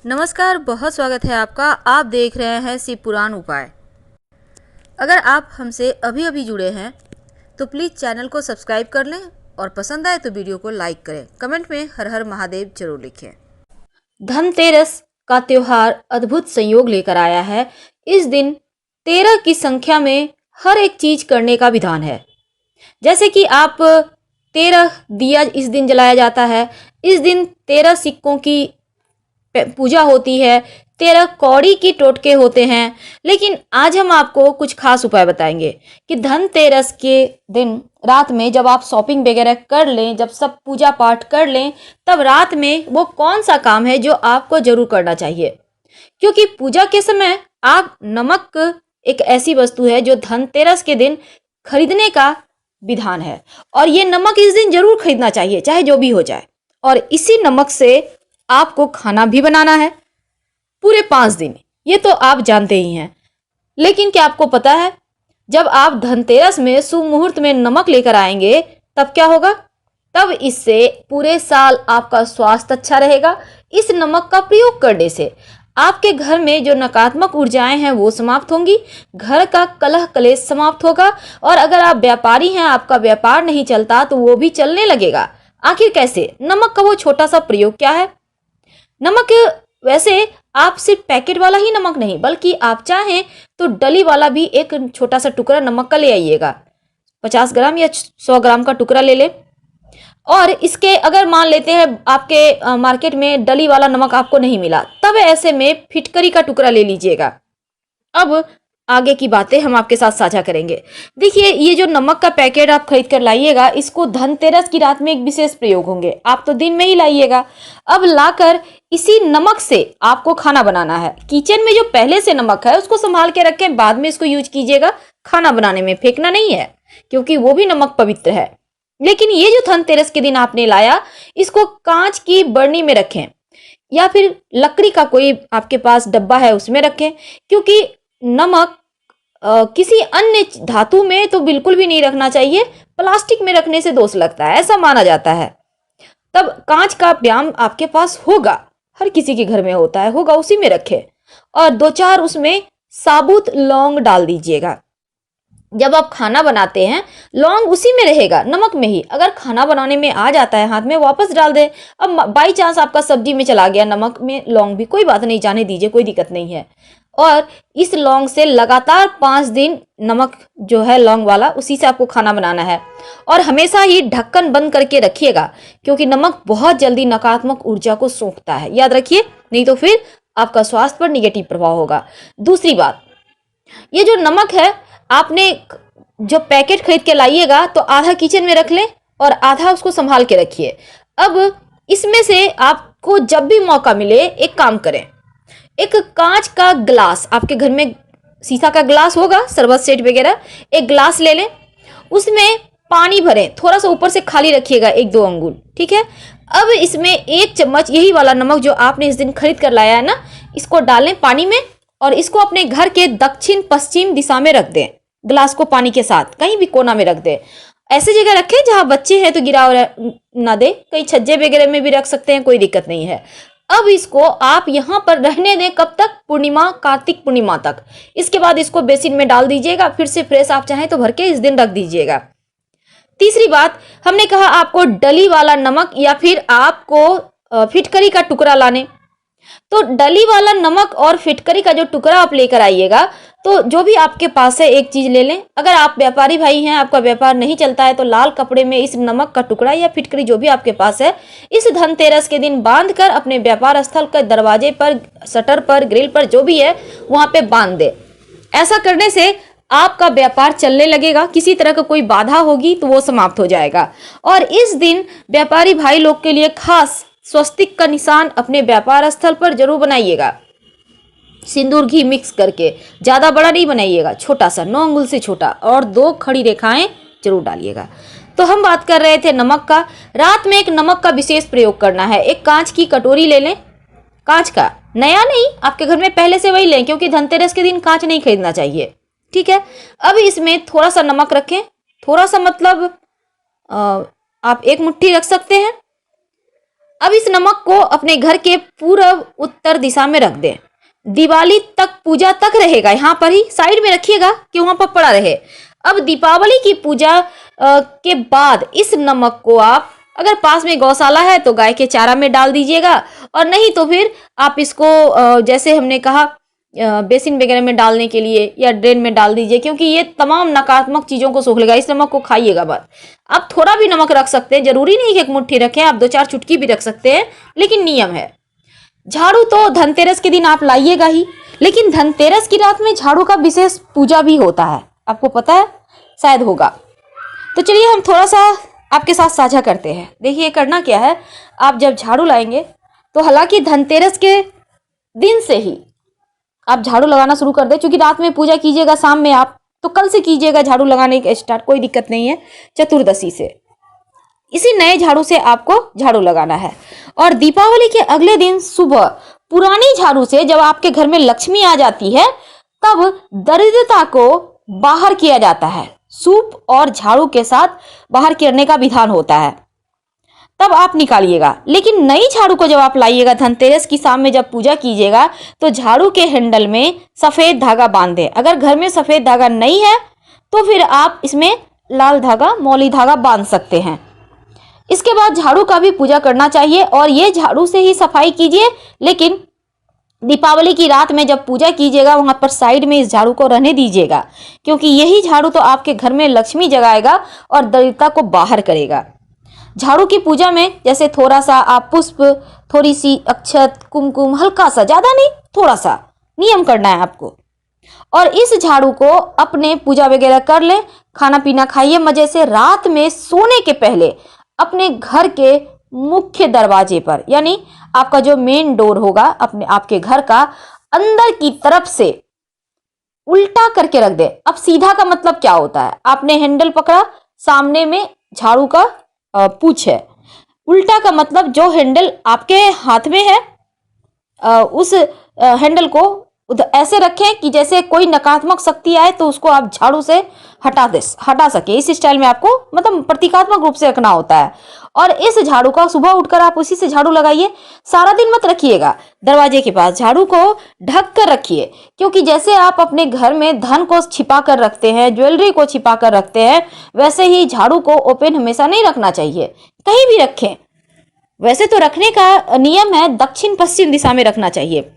नमस्कार, बहुत स्वागत है आपका। आप देख रहे हैं शिव पुराण उपाय। अगर आप हमसे अभी अभी जुड़े हैं तो प्लीज़ चैनल को सब्सक्राइब कर लें और पसंद आए तो वीडियो को लाइक करें। कमेंट में हर हर महादेव जरूर लिखें। धनतेरस का त्योहार अद्भुत संयोग लेकर आया है। इस दिन 13 की संख्या में हर एक चीज करने का विधान है। जैसे कि आप 13 दिया इस दिन जलाया जाता है। इस दिन 13 सिक्कों की पूजा होती है, 13 कौड़ी की टोटके होते हैं। लेकिन आज हम आपको कुछ खास उपाय बताएंगे कि धनतेरस के दिन रात में जब आप शॉपिंग वगैरह कर लें, जब सब पूजा पाठ कर लें, तब रात में वो कौन सा काम है जो आपको जरूर करना चाहिए। क्योंकि पूजा के समय आप नमक एक ऐसी वस्तु है जो धनतेरस के दिन खरीदने का विधान है और ये नमक इस दिन जरूर खरीदना चाहिए, चाहे जो भी हो जाए। और इसी नमक से आपको खाना भी बनाना है पूरे 5 दिन, ये तो आप जानते ही हैं। लेकिन क्या आपको पता है, जब आप धनतेरस में शुभ मुहूर्त में नमक लेकर आएंगे तब क्या होगा? तब इससे पूरे साल आपका स्वास्थ्य अच्छा रहेगा। इस नमक का प्रयोग करने से आपके घर में जो नकारात्मक ऊर्जाएं हैं वो समाप्त होंगी, घर का कलह कलेश समाप्त होगा। और अगर आप व्यापारी हैं, आपका व्यापार नहीं चलता तो वो भी चलने लगेगा। आखिर कैसे? नमक का वो छोटा सा प्रयोग क्या है। नमक वैसे आप सिर्फ पैकेट वाला ही नमक नहीं, बल्कि आप चाहें तो डली वाला भी एक छोटा सा टुकड़ा नमक का ले आइएगा। 50 ग्राम या 100 ग्राम का टुकड़ा ले ले। और इसके अगर मान लेते हैं आपके मार्केट में डली वाला नमक आपको नहीं मिला, तब ऐसे में फिटकरी का टुकड़ा ले लीजिएगा। अब आगे की बातें हम आपके साथ साझा करेंगे। देखिए, ये जो नमक का पैकेट आप खरीद कर लाइएगा, इसको धनतेरस की रात में एक विशेष प्रयोग होंगे। आप तो दिन में ही लाइएगा। अब लाकर इसी नमक से आपको खाना बनाना है। किचन में जो पहले से नमक है उसको संभाल के रखें, बाद में इसको यूज कीजिएगा। खाना बनाने में फेंकना नहीं है, क्योंकि वो भी नमक पवित्र है। लेकिन ये जो धनतेरस के दिन आपने लाया, इसको कांच की बरनी में रखें या फिर लकड़ी का कोई आपके पास डब्बा है उसमें रखें। क्योंकि नमक किसी अन्य धातु में तो बिल्कुल भी नहीं रखना चाहिए। प्लास्टिक में रखने से दोष लगता है, ऐसा माना जाता है। तब कांच का व्याम आपके पास होगा, हर किसी के घर में होता है, होगा, उसी में रखें। और 2-4 उसमें साबुत लौंग डाल दीजिएगा। जब आप खाना बनाते हैं लौंग उसी में रहेगा, नमक में ही। अगर खाना बनाने में आ जाता है हाथ में, वापस डाल दे। अब बाई चांस आपका सब्जी में चला गया नमक में लौंग भी, कोई बात नहीं, जाने दीजिए, कोई दिक्कत नहीं है। और इस लौंग से लगातार 5 दिन नमक जो है लौंग वाला, उसी से आपको खाना बनाना है। और हमेशा ही ढक्कन बंद करके रखिएगा, क्योंकि नमक बहुत जल्दी नकारात्मक ऊर्जा को सोखता है, याद रखिए, नहीं तो फिर आपका स्वास्थ्य पर निगेटिव प्रभाव होगा। दूसरी बात, ये जो नमक है, आपने जो पैकेट खरीद के लाइएगा तो आधा किचन में रख लें और आधा उसको संभाल के रखिए। अब इसमें से आपको जब भी मौका मिले एक काम करें, एक कांच का ग्लास, आपके घर में शीशा का ग्लास होगा, शरबत सेट वगैरह, एक ग्लास ले लें, उसमें पानी भरें, थोड़ा सा ऊपर से खाली रखिएगा, 1-2 अंगुल, ठीक है। अब इसमें 1 चम्मच यही वाला नमक जो आपने इस दिन खरीद कर लाया है ना, इसको डालें पानी में और इसको अपने घर के दक्षिण पश्चिम दिशा में रख दें। ग्लास को पानी के साथ कहीं भी कोना में रख दें। ऐसी जगह रखें जहां बच्चे हैं तो गिरा ना दे, कहीं छज्जे वगैरह में भी रख सकते हैं, कोई दिक्कत नहीं है। अब इसको आप यहां पर रहने दें, कब तक? पूर्णिमा, कार्तिक पूर्णिमा तक। इसके बाद इसको बेसिन में डाल दीजिएगा, फिर से फ्रेश आप चाहें तो भर के इस दिन रख दीजिएगा। तीसरी बात, हमने कहा आपको डली वाला नमक या फिर आपको फिटकरी का टुकड़ा लाने। तो डली वाला नमक और फिटकरी का जो टुकड़ा आप लेकर आइएगा, तो जो भी आपके पास है एक चीज ले लें। अगर आप व्यापारी भाई हैं, आपका व्यापार नहीं चलता है, तो लाल कपड़े में इस नमक का टुकड़ा या फिटकरी जो भी आपके पास है, इस धनतेरस के दिन बांध कर अपने व्यापार स्थल के दरवाजे पर, शटर पर, ग्रिल पर, जो भी है वहां पे बांध दे। ऐसा करने से आपका व्यापार चलने लगेगा, किसी तरह का कोई बाधा होगी तो वो समाप्त हो जाएगा। और इस दिन व्यापारी भाई लोग के लिए खास स्वस्तिक का निशान अपने व्यापार स्थल पर जरूर बनाइएगा, सिंदूर घी मिक्स करके। ज्यादा बड़ा नहीं बनाइएगा, छोटा सा, 9 अंगुल से छोटा, और 2 खड़ी रेखाएं जरूर डालिएगा। तो हम बात कर रहे थे नमक का। रात में एक नमक का विशेष प्रयोग करना है। एक कांच की कटोरी ले लें, कांच का, नया नहीं, आपके घर में पहले से वही लें, क्योंकि धनतेरस के दिन कांच नहीं खरीदना चाहिए, ठीक है। अब इसमें थोड़ा सा नमक रखें, थोड़ा सा मतलब आप 1 मुट्ठी रख सकते हैं। अब इस नमक को अपने घर के पूर्व उत्तर दिशा में रख दें। दिवाली तक पूजा तक रहेगा, यहाँ पर ही साइड में रखिएगा कि वहां पर पड़ा रहे। अब दीपावली की पूजा के बाद इस नमक को आप, अगर पास में गौशाला है तो गाय के चारा में डाल दीजिएगा, और नहीं तो फिर आप इसको जैसे हमने कहा बेसिन वगैरह में डालने के लिए या ड्रेन में डाल दीजिए, क्योंकि ये तमाम नकारात्मक चीजों को सोख लेगा। इस नमक को खाइएगा बस। आप थोड़ा भी नमक रख सकते हैं, जरूरी नहीं कि एक मुट्ठी रखें, आप 2-4 चुटकी भी रख सकते हैं, लेकिन नियम है। झाड़ू तो धनतेरस के दिन आप लाइएगा ही, लेकिन धनतेरस की रात में झाड़ू का विशेष पूजा भी होता है, आपको पता है शायद होगा। तो चलिए हम थोड़ा सा आपके साथ साझा करते हैं। देखिए करना क्या है, आप जब झाड़ू लाएंगे तो हालांकि धनतेरस के दिन से ही आप झाड़ू लगाना शुरू कर दे, क्योंकि रात में पूजा कीजिएगा, शाम में आप तो कल से कीजिएगा झाड़ू लगाने का स्टार्ट, कोई दिक्कत नहीं है। चतुर्दशी से इसी नए झाड़ू से आपको झाड़ू लगाना है। और दीपावली के अगले दिन सुबह पुरानी झाड़ू से जब आपके घर में लक्ष्मी आ जाती है, तब दरिद्रता को बाहर किया जाता है। सूप और झाड़ू के साथ बाहर करने का विधान होता है, तब आप निकालिएगा। लेकिन नई झाड़ू को जब आप लाइएगा धनतेरस की शाम में जब पूजा कीजिएगा, तो झाड़ू के हैंडल में सफेद धागा बांध दें। अगर घर में सफेद धागा नहीं है तो फिर आप इसमें लाल धागा, मौली धागा बांध सकते हैं। इसके बाद झाड़ू का भी पूजा करना चाहिए, और ये झाड़ू से ही सफाई कीजिए। लेकिन दीपावली की रात में जब पूजा कीजिएगा, वहां पर साइड में इस झाड़ू को रहने दीजिएगा, क्योंकि यही झाड़ू तो आपके घर में लक्ष्मी जगाएगा और दरिद्रता को बाहर करेगा। झाड़ू की पूजा में जैसे थोड़ा सा आप पुष्प, थोड़ी सी अक्षत, कुमकुम, हल्का सा, ज्यादा नहीं, थोड़ा सा नियम करना है आपको। और इस झाड़ू को अपने पूजा वगैरह कर ले, खाना पीना खाइए मजे से। रात में सोने के पहले अपने घर के मुख्य दरवाजे पर, यानी आपका जो मेन डोर होगा अपने आपके घर का, अंदर की तरफ से उल्टा करके रख दे। अब सीधा का मतलब क्या होता है, आपने हैंडल पकड़ा, सामने में झाड़ू का पूंछ है। उल्टा का मतलब जो हैंडल आपके हाथ में है उस हैंडल को ऐसे रखें कि जैसे कोई नकारात्मक शक्ति आए तो उसको आप झाड़ू से हटा सके। इस स्टाइल में आपको मतलब प्रतीकात्मक रूप से रखना होता है। और इस झाड़ू का सुबह उठकर आप उसी से झाड़ू लगाइए, सारा दिन मत रखिएगा। दरवाजे के पास झाड़ू को ढक कर रखिए, क्योंकि जैसे आप अपने घर में धन को छिपा कर रखते हैं, ज्वेलरी को छिपा कर रखते हैं, वैसे ही झाड़ू को ओपन हमेशा नहीं रखना चाहिए, कहीं भी रखें। वैसे तो रखने का नियम है दक्षिण पश्चिम दिशा में रखना चाहिए।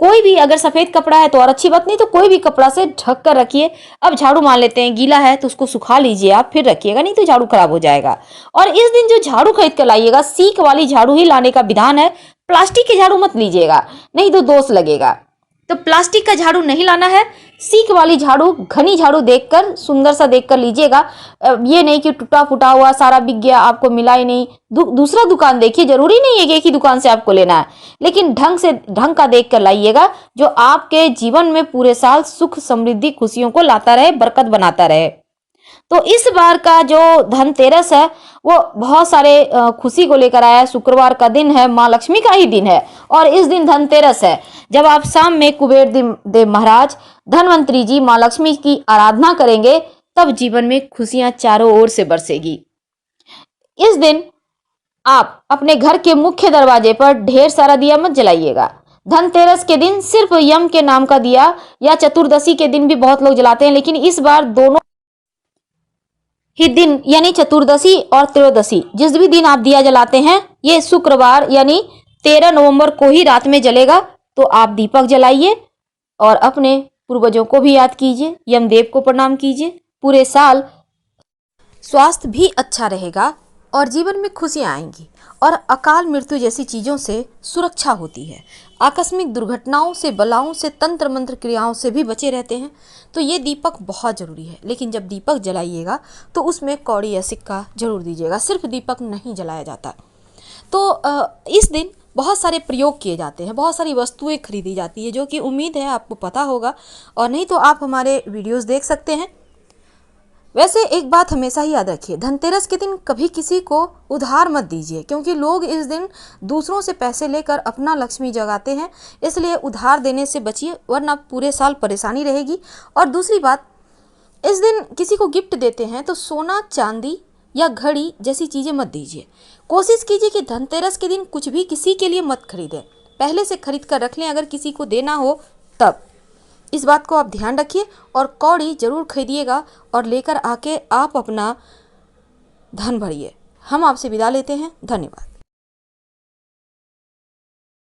कोई भी अगर सफेद कपड़ा है तो और अच्छी बात, नहीं तो कोई भी कपड़ा से ढक कर रखिए। अब झाड़ू मान लेते हैं गीला है तो उसको सुखा लीजिए आप, फिर रखिएगा, नहीं तो झाड़ू खराब हो जाएगा। और इस दिन जो झाड़ू खरीद कर लाइएगा, सीक वाली झाड़ू ही लाने का विधान है। प्लास्टिक के झाड़ू मत लीजिएगा, नहीं तो दोष लगेगा। तो प्लास्टिक का झाड़ू नहीं लाना है, सीक वाली झाड़ू, घनी झाड़ू देखकर, सुंदर सा देखकर लीजिएगा। ये नहीं कि टूटा फूटा हुआ सारा बिक गया, आपको मिला ही नहीं, दूसरा दुकान देखिए। जरूरी नहीं है कि एक ही दुकान से आपको लेना है, लेकिन ढंग का देख कर लाइएगा, जो आपके जीवन में पूरे साल सुख, समृद्धि, खुशियों को लाता रहे, बरकत बनाता रहे। तो इस बार का जो धनतेरस है वो बहुत सारे खुशी को लेकर आया है। शुक्रवार का दिन है, माँ लक्ष्मी का ही दिन है, और इस दिन धनतेरस है। जब आप शाम में कुबेर देव महाराज, धनवंतरी जी, माँ लक्ष्मी की आराधना करेंगे, तब जीवन में खुशियां चारों ओर से बरसेगी। इस दिन आप अपने घर के मुख्य दरवाजे पर ढेर सारा दिया मत जलाइएगा। धनतेरस के दिन सिर्फ यम के नाम का दिया, या चतुर्दशी के दिन भी बहुत लोग जलाते हैं, लेकिन इस बार दोनों ही दिन यानी चतुर्दशी और त्रयोदशी, जिस भी दिन आप दिया जलाते हैं, ये शुक्रवार यानी 13 नवंबर को ही रात में जलेगा। तो आप दीपक जलाइए और अपने पूर्वजों को भी याद कीजिए, यमदेव को प्रणाम कीजिए। पूरे साल स्वास्थ्य भी अच्छा रहेगा और जीवन में खुशियां आएंगी, और अकाल मृत्यु जैसी चीज़ों से सुरक्षा होती है। आकस्मिक दुर्घटनाओं से, बलाओं से, तंत्र मंत्र क्रियाओं से भी बचे रहते हैं। तो ये दीपक बहुत ज़रूरी है। लेकिन जब दीपक जलाइएगा तो उसमें कौड़ी या सिक्का जरूर दीजिएगा, सिर्फ दीपक नहीं जलाया जाता। तो इस दिन बहुत सारे प्रयोग किए जाते हैं, बहुत सारी वस्तुएं खरीदी जाती है, जो कि उम्मीद है आपको पता होगा, और नहीं तो आप हमारे वीडियोस देख सकते हैं। वैसे एक बात हमेशा ही याद रखिए, धनतेरस के दिन कभी किसी को उधार मत दीजिए, क्योंकि लोग इस दिन दूसरों से पैसे लेकर अपना लक्ष्मी जगाते हैं। इसलिए उधार देने से बचिए, वरना पूरे साल परेशानी रहेगी। और दूसरी बात, इस दिन किसी को गिफ्ट देते हैं तो सोना, चांदी या घड़ी जैसी चीज़ें मत दीजिए। कोशिश कीजिए कि धनतेरस के दिन कुछ भी किसी के लिए मत खरीदें, पहले से खरीद कर रख लें अगर किसी को देना हो तब। इस बात को आप ध्यान रखिए और कौड़ी ज़रूर खरीदिएगा और लेकर आके आप अपना धन भरिए। हम आपसे विदा लेते हैं। धन्यवाद।